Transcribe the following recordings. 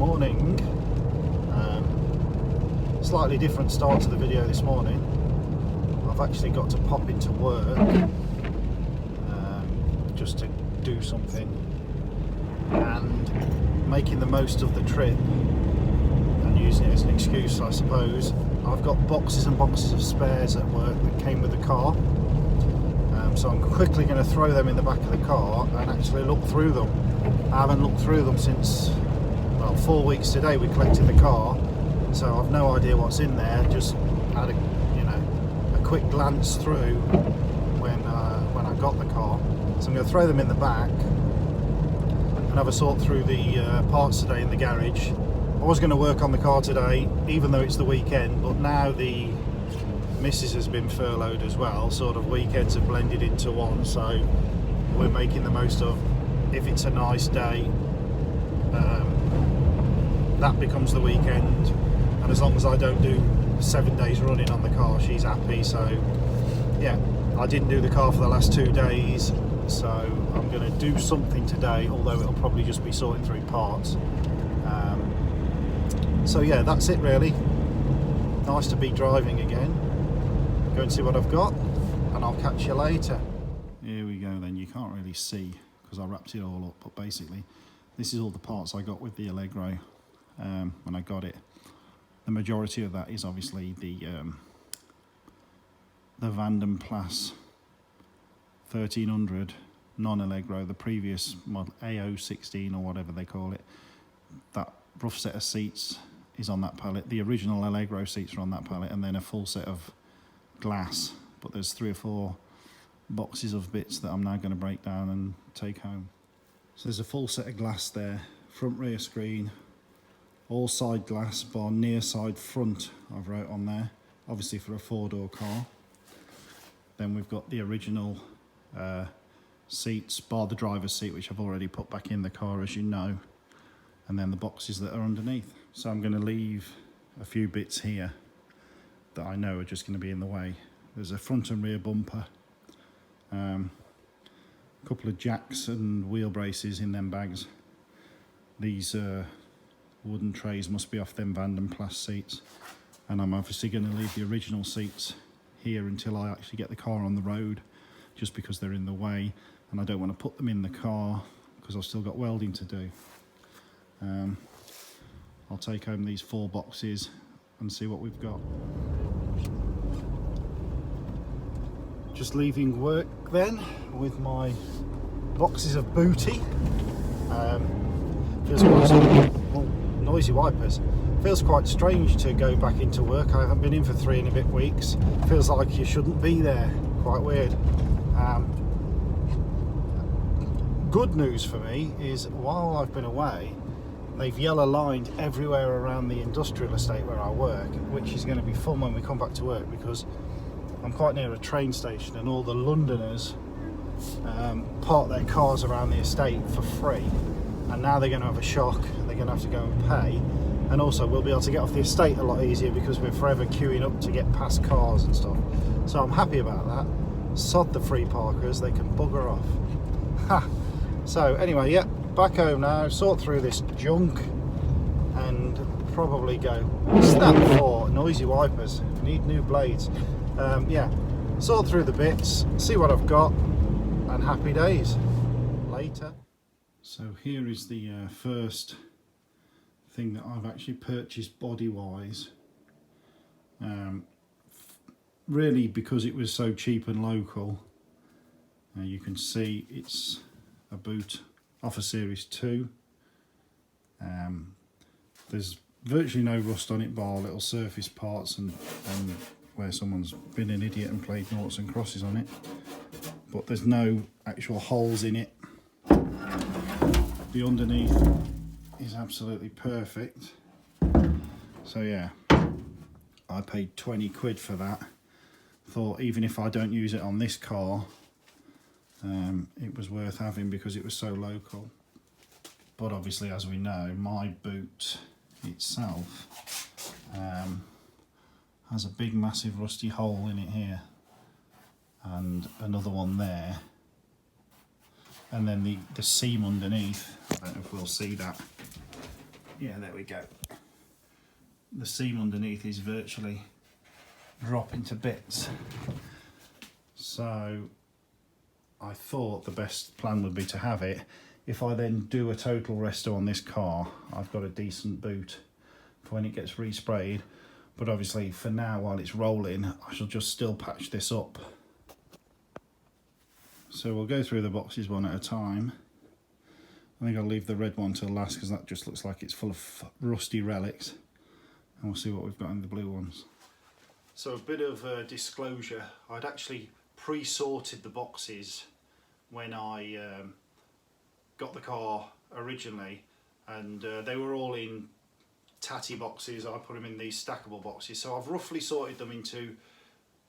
morning. Slightly different start to the video this morning. I've actually got to pop into work just to do something, and making the most of the trip and using it as an excuse, I suppose. I've got boxes and boxes of spares at work that came with the car, so I'm quickly going to throw them in the back of the car and actually look through them. I haven't looked through them since, well, 4 weeks today we collected the car, so I've no idea what's in there. Just had a quick glance through when I got the car, so I'm going to throw them in the back and have a sort through the parts today in the garage. I was going to work on the car today, even though it's the weekend, but now the missus has been furloughed as well. Sort of weekends have blended into one, so we're making the most of, if it's a nice day, that becomes the weekend, and as long as I don't do 7 days running on the car, she's happy. So yeah, I didn't do the car for the last 2 days, so I'm going to do something today, although it'll probably just be sorting through parts. So yeah, that's it really. Nice to be driving again. Go and see what I've got, and I'll catch you later. Here we go then. You can't really see because I wrapped it all up, but basically this is all the parts I got with the Allegro when I got it. The majority of that is obviously the Vanden Plas 1300 non-Allegro, the previous model Ep.16 or whatever they call it. That rough set of seats is on that pallet. The original Allegro seats are on that pallet, and then a full set of glass, but there's 3 or 4 boxes of bits that I'm now going to break down and take home. So there's a full set of glass there, front rear screen, all side glass bar near side front, I've wrote on there, obviously for a 4-door car. Then we've got the original seats, bar the driver's seat, which I've already put back in the car, as you know, and then the boxes that are underneath. So I'm going to leave a few bits here that I know are just going to be in the way. There's a front and rear bumper, a couple of jacks and wheel braces in them bags. These wooden trays must be off them Vanden Plas seats, and I'm obviously going to leave the original seats here until I actually get the car on the road, just because they're in the way and I don't want to put them in the car because I've still got welding to do. I'll take home these 4 boxes and see what we've got. Just leaving work then with my boxes of booty. Feels quite, oh, noisy wipers. Feels quite strange to go back into work. I haven't been in for 3 and a bit weeks. Feels like you shouldn't be there. Quite weird. Good news for me is, while I've been away, they've yellow lined everywhere around the industrial estate where I work, which is going to be fun when we come back to work, because I'm quite near a train station and all the Londoners park their cars around the estate for free, and now they're going to have a shock. They're going to have to go and pay, and also we'll be able to get off the estate a lot easier because we're forever queuing up to get past cars and stuff. So I'm happy about that. Sod the free parkers, they can bugger off. Ha! So anyway, yeah, back home now, sort through this junk and probably go. What's that for? Noisy wipers. Need new blades. Yeah, sort through the bits, see what I've got, and happy days. Later. So here is the first thing that I've actually purchased body-wise. Really because it was so cheap and local. You can see it's a boot off a Series 2. There's virtually no rust on it, bar little surface parts and where someone's been an idiot and played noughts and crosses on it, but there's no actual holes in it. The underneath is absolutely perfect. So yeah, I paid 20 quid for that. Thought even if I don't use it on this car, it was worth having because it was so local. But obviously, as we know, my boot itself has a big massive rusty hole in it here and another one there, and then the seam underneath, I don't know if we'll see that, Yeah, there we go. The seam underneath is virtually dropping to bits. So I thought the best plan would be to have it. If I then do a total resto on this car, I've got a decent boot for when it gets resprayed. But obviously for now, while it's rolling, I shall just still patch this up. So we'll go through the boxes one at a time. I think I'll leave the red one till last because that just looks like it's full of rusty relics. And we'll see what we've got in the blue ones. So a bit of disclosure, I'd actually pre-sorted the boxes when I got the car originally, and they were all in tatty boxes. I put them in these stackable boxes, so I've roughly sorted them into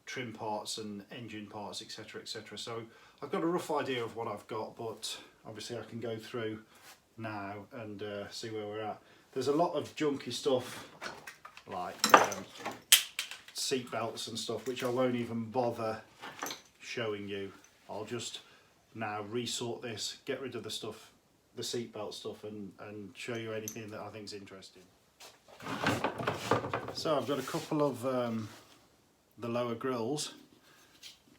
trim parts and engine parts, etc, etc. So I've got a rough idea of what I've got, but obviously I can go through now and see where we're at. There's a lot of junky stuff like seat belts and stuff, which I won't even bother showing you. I'll just now resort this, get rid of the stuff, the seatbelt stuff, and show you anything that I think is interesting. So I've got a couple of the lower grills.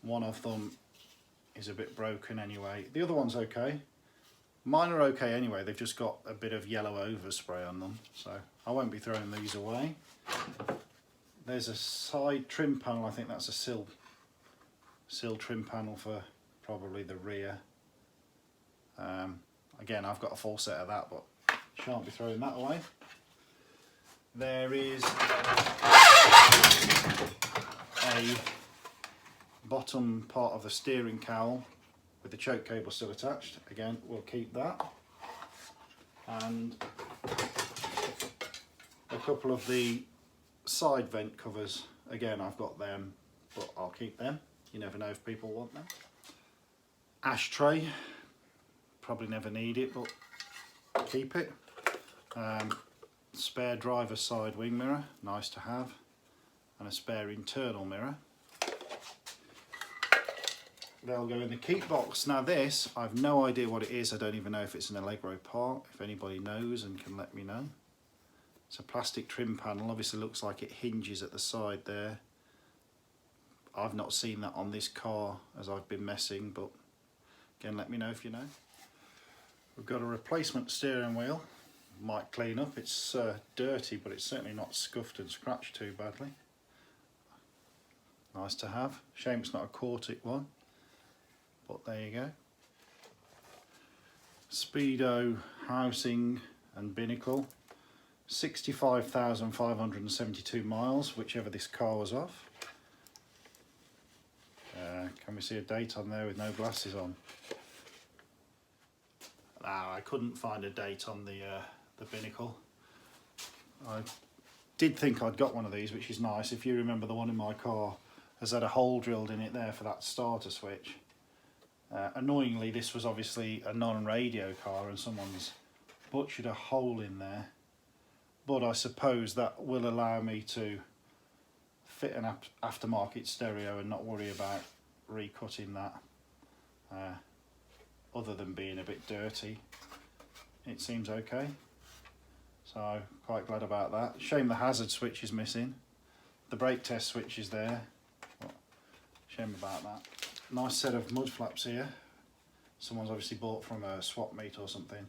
One of them is a bit broken anyway. The other one's okay. Mine are okay anyway, they've just got a bit of yellow overspray on them, so I won't be throwing these away. There's a side trim panel, I think that's a sill trim panel for probably the rear. Again, I've got a full set of that, but shan't be throwing that away. There is a bottom part of the steering cowl with the choke cable still attached. Again, we'll keep that. And a couple of the side vent covers. Again, I've got them, but I'll keep them. You never know if people want them. Ashtray, probably never need it, but keep it. Spare driver's side wing mirror, nice to have, and a spare internal mirror. They'll go in the keep box. Now this, I've no idea what it is. I don't even know if it's an Allegro part. If anybody knows and can let me know. It's a plastic trim panel. Obviously looks like it hinges at the side there. I've not seen that on this car as I've been messing, but again, let me know if you know. We've got a replacement steering wheel. Might clean up. It's dirty, but it's certainly not scuffed and scratched too badly. Nice to have. Shame it's not a Cortic one, but there you go. Speedo housing and binnacle. 65,572 miles, whichever this car was off. Can we see a date on there with no glasses on? No, I couldn't find a date on the binnacle. I did think I'd got one of these, which is nice. If you remember, the one in my car has had a hole drilled in it there for that starter switch. Annoyingly, this was obviously a non-radio car and someone's butchered a hole in there. But I suppose that will allow me to fit an aftermarket stereo and not worry about recutting that. Other than being a bit dirty, it seems okay. So quite glad about that. Shame the hazard switch is missing. The brake test switch is there. Shame about that. Nice set of mud flaps here. Someone's obviously bought from a swap meet or something.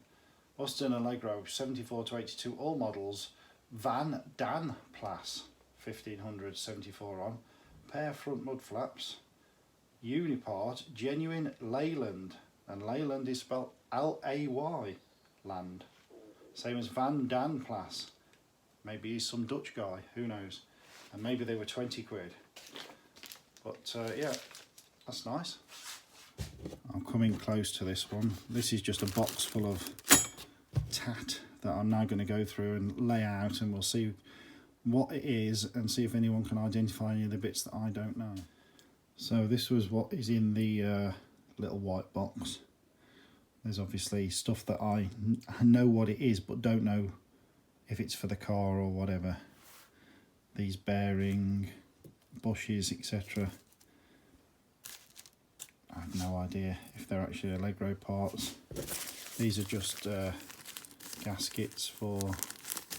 Austin Allegro 74 to 82, all models. Van Dan Plus 1500 74 on. Pair front mud flaps. Unipart, genuine Leyland. And Leyland is spelled L-A-Y, land. Same as Van Dan Plus. Maybe he's some Dutch guy, who knows. And maybe they were 20 quid. But yeah, that's nice. I'm coming close to this one. This is just a box full of tat that I'm now going to go through and lay out, and we'll see what it is and see if anyone can identify any of the bits that I don't know. So this was what is in the little white box. There's obviously stuff that I know what it is but don't know if it's for the car or whatever. These bearing bushes, etc. I have no idea if they're actually Allegro parts. These are just gaskets for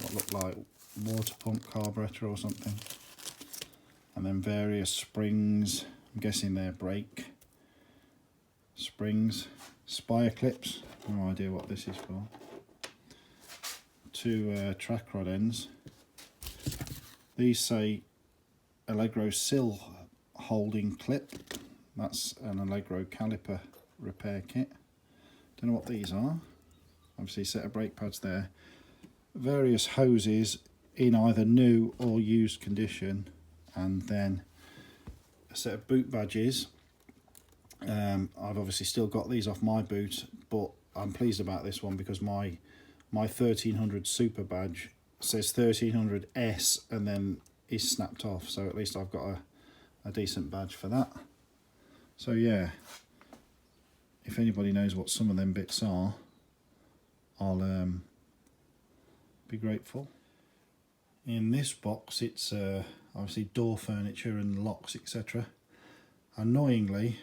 what looked like water pump carburetor or something. And then various springs, I'm guessing they're brake springs. Spire clips, no idea what this is for. Two track rod ends. These say Allegro sill holding clip. That's an Allegro caliper repair kit. Don't know what these are. Obviously a set of brake pads there. Various hoses in either new or used condition, and then a set of boot badges. I've obviously still got these off my boot, but I'm pleased about this one because my 1300 Super badge says 1300S and then is snapped off, so at least I've got a decent badge for that. So yeah, if anybody knows what some of them bits are, I'll be grateful. In this box it's obviously door furniture and locks, etc. Annoyingly,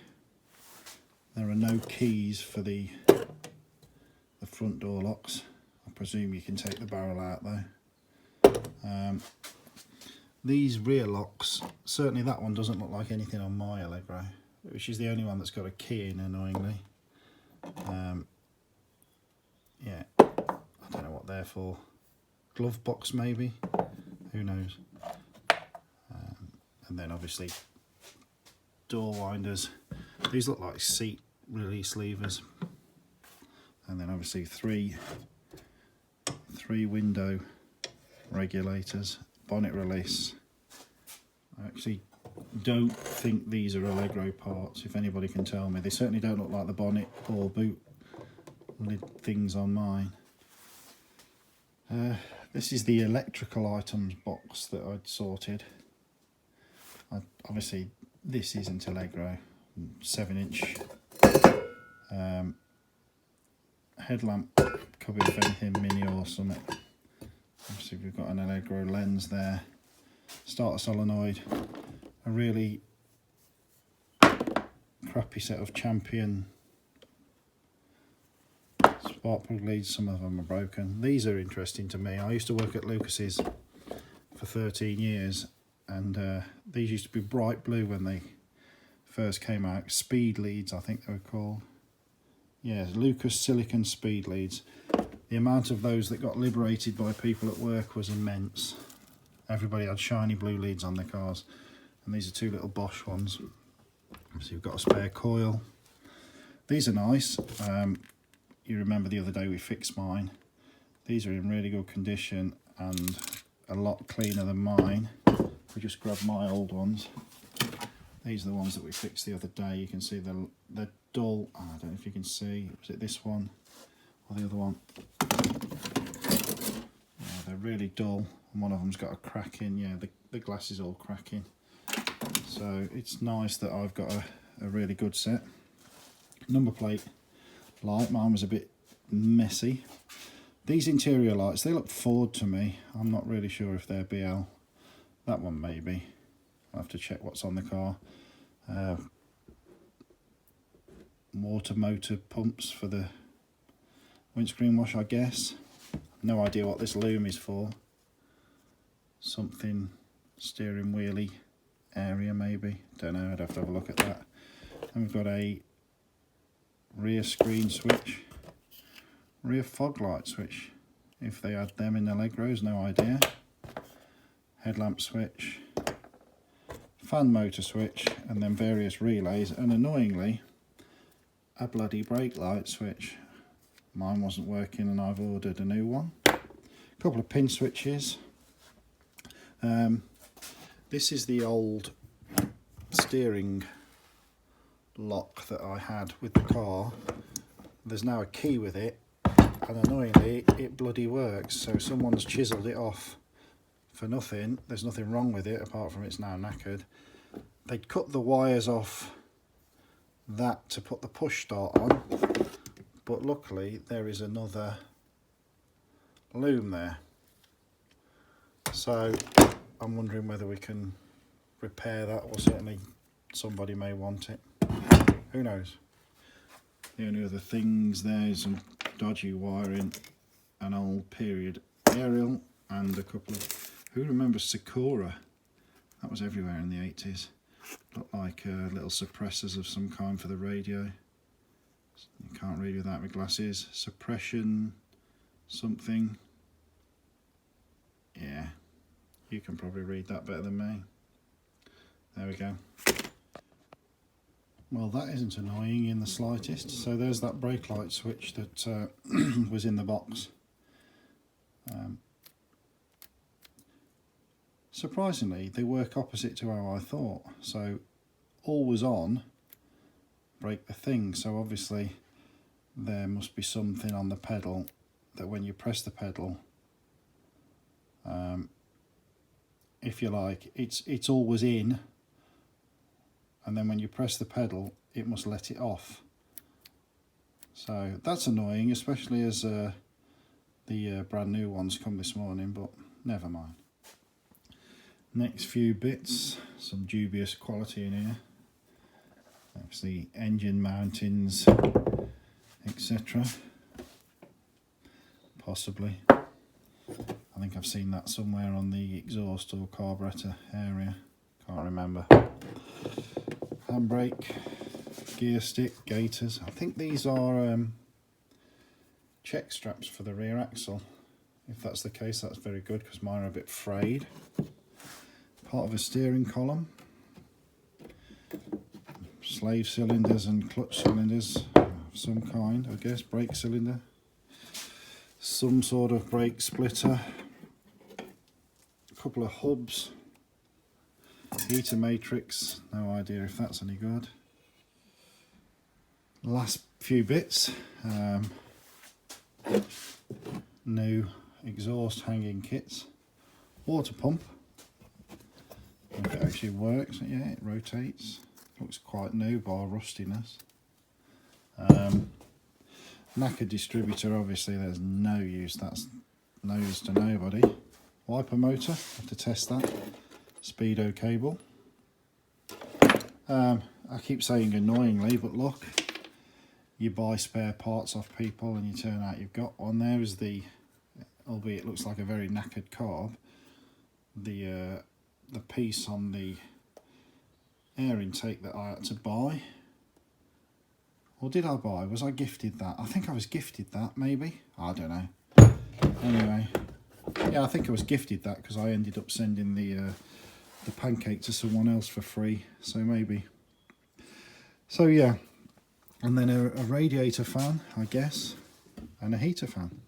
there are no keys for the front door locks. I presume you can take the barrel out though. These rear locks, certainly that one doesn't look like anything on my Allegro, which is the only one that's got a key in, annoyingly. Yeah, I don't know what they're for. Glove box maybe, who knows. And then obviously door winders. These look like seat release levers. And then obviously three window regulators, bonnet release. I actually don't think these are Allegro parts, if anybody can tell me. They certainly don't look like the bonnet or boot lid things on mine. This is the electrical items box that I'd sorted. Obviously this isn't Allegro. 7-inch headlamp, could be if anything mini or something. Obviously we've got an Allegro lens there, starter solenoid, a really crappy set of Champion spark plug leads. Some of them are broken. These are interesting to me. I used to work at Lucas's for 13 years and these used to be bright blue when they first came out. Speed leads, I think they were called. Yeah, Lucas silicon speed leads. The amount of those that got liberated by people at work was immense. Everybody had shiny blue leads on their cars, and these are two little Bosch ones. So you've got a spare coil. These are nice. You remember the other day we fixed mine. These are in really good condition and a lot cleaner than mine. We just grabbed my old ones. These are the ones that we fixed the other day. You can see they're dull. Oh, I don't know if you can see. Was it this one or the other one? Yeah, they're really dull. And one of them's got a crack in. Yeah, the glass is all cracking. So it's nice that I've got a really good set. Number plate light. Mine was a bit messy. These interior lights, they look Ford to me. I'm not really sure if they're BL. That one maybe. I'll have to check what's on the car. Water motor pumps for the windscreen wash, I guess. No idea what this loom is for. Something steering wheelie area maybe. Don't know, I'd have to have a look at that. And we've got a rear screen switch. Rear fog light switch. If they had them in Allegros, no idea. Headlamp switch. Fan motor switch, and then various relays, and annoyingly a bloody brake light switch. Mine wasn't working and I've ordered a new one. A couple of pin switches. This is the old steering lock that I had with the car. There's now a key with it, and annoyingly it bloody works, so someone's chiselled it off for nothing. There's nothing wrong with it apart from it's now knackered. They'd cut the wires off that to put the push start on, but luckily there is another loom there, so I'm wondering whether we can repair that, or certainly somebody may want it, who knows. The only other things there is some dodgy wiring, an old period aerial, and a couple of, who remembers Sakura? That was everywhere in the 80s. Looked like little suppressors of some kind for the radio. You can't read without my glasses. Suppression something. Yeah, you can probably read that better than me. There we go. Well, that isn't annoying in the slightest. So there's that brake light switch that was in the box. Surprisingly, they work opposite to how I thought. So always on, break the thing. So obviously there must be something on the pedal that when you press the pedal, if you like, it's always in, and then when you press the pedal it must let it off. So that's annoying, especially as the brand new ones come this morning, but never mind. Next few bits, some dubious quality in here. Obviously engine mountings, etc. Possibly. I think I've seen that somewhere on the exhaust or carburetor area. Can't remember. Handbrake, gear stick, gaiters. I think these are check straps for the rear axle. If that's the case, that's very good because mine are a bit frayed. Part of a steering column. Slave cylinders and clutch cylinders of some kind, I guess. Brake cylinder. Some sort of brake splitter. A couple of hubs. Heater matrix. No idea if that's any good. Last few bits. New exhaust hanging kits. Water pump. If it actually works, yeah, it rotates. Looks quite new bar rustiness. Knackered distributor, obviously there's no use, that's no use to nobody. Wiper motor, have to test that. Speedo cable. I keep saying annoyingly, but look, you buy spare parts off people and you turn out you've got one. There is the, albeit it looks like a very knackered carb, the piece on the air intake that I had to buy. Or did I buy? Was I gifted that? I think I was gifted that, maybe. I don't know. Anyway, yeah, I think I was gifted that because I ended up sending the pancake to someone else for free. So maybe. So yeah, and then a radiator fan, I guess, and a heater fan.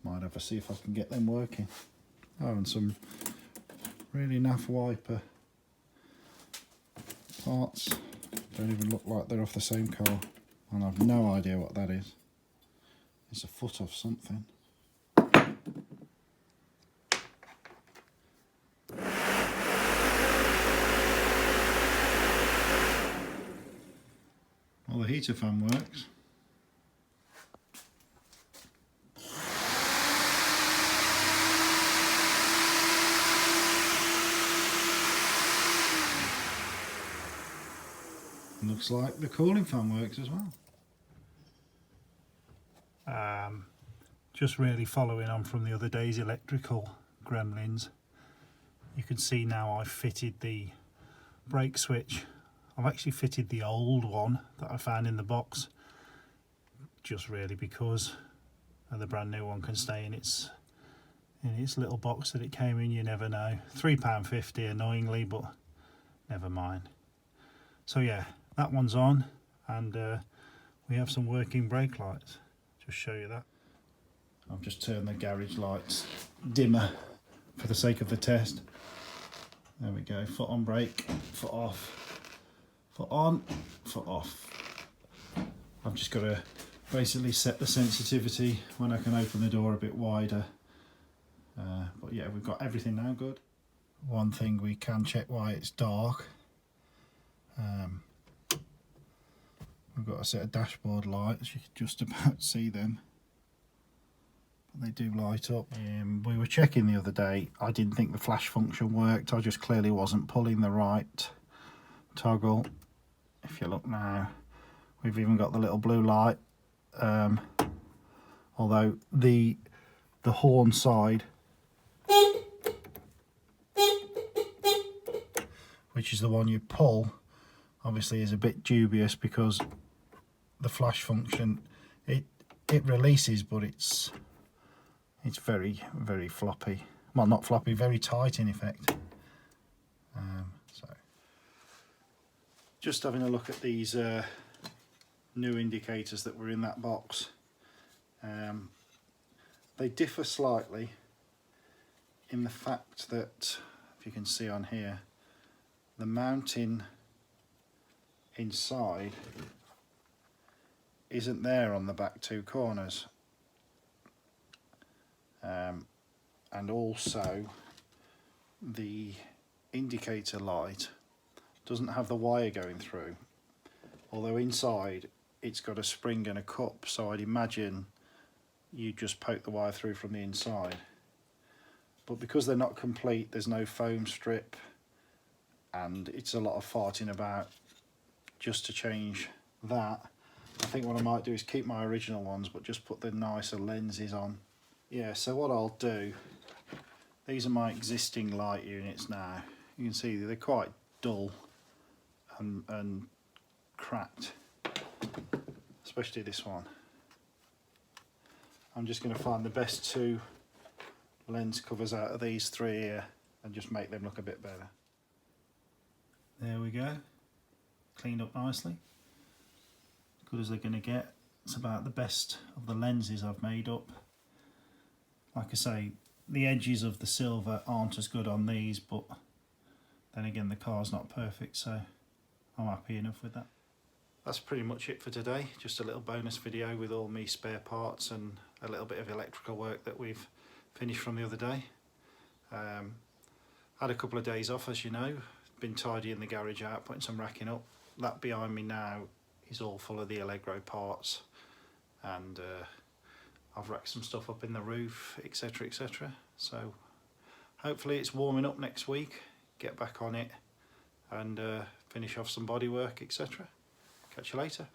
Might have to see if I can get them working. Oh, and some really naff wiper parts. Don't even look like they're off the same car. And I've no idea what that is. It's a foot of something. Well, the heater fan works. Looks like the cooling fan works as well. Just really following on from the other day's electrical gremlins. You can see now I've fitted the brake switch. I've actually fitted the old one that I found in the box, just really because the brand new one can stay in its little box that it came in. You never know. £3.50 annoyingly, but never mind. So yeah, that one's on, and we have some working brake lights. Just show you that. I've just turned the garage lights dimmer for the sake of the test. There we go, foot on brake, foot off, foot on, foot off. I've just got to basically set the sensitivity when I can open the door a bit wider. But yeah, we've got everything now good. One thing we can check why it's dark. We've got a set of dashboard lights, you can just about see them. But they do light up. We were checking the other day, I didn't think the flash function worked, I just clearly wasn't pulling the right toggle. If you look now, we've even got the little blue light. Although the horn side which is the one you pull, obviously is a bit dubious because the flash function, it releases, but it's very, very floppy. Well, not floppy, very tight in effect. So just having a look at these new indicators that were in that box. They differ slightly in the fact that, if you can see on here, the mounting inside isn't there on the back two corners, and also the indicator light doesn't have the wire going through, although inside it's got a spring and a cup, so I'd imagine you just poke the wire through from the inside. But because they're not complete, there's no foam strip, and it's a lot of farting about just to change that. I think what I might do is keep my original ones but just put the nicer lenses on. Yeah, so what I'll do, these are my existing light units now. You can see they're quite dull and cracked, especially this one. I'm just going to find the best two lens covers out of these three here and just make them look a bit better. There we go, cleaned up nicely, good as they're going to get. It's about the best of the lenses I've made up. Like I say, the edges of the silver aren't as good on these, but then again the car's not perfect, so I'm happy enough with that. That's pretty much it for today, just a little bonus video with all me spare parts and a little bit of electrical work that we've finished from the other day. Had a couple of days off, as you know, been tidying the garage out, putting some racking up. That behind me now is all full of the Allegro parts, and I've racked some stuff up in the roof, etc, etc. So hopefully it's warming up next week, get back on it and finish off some bodywork, etc. Catch you later.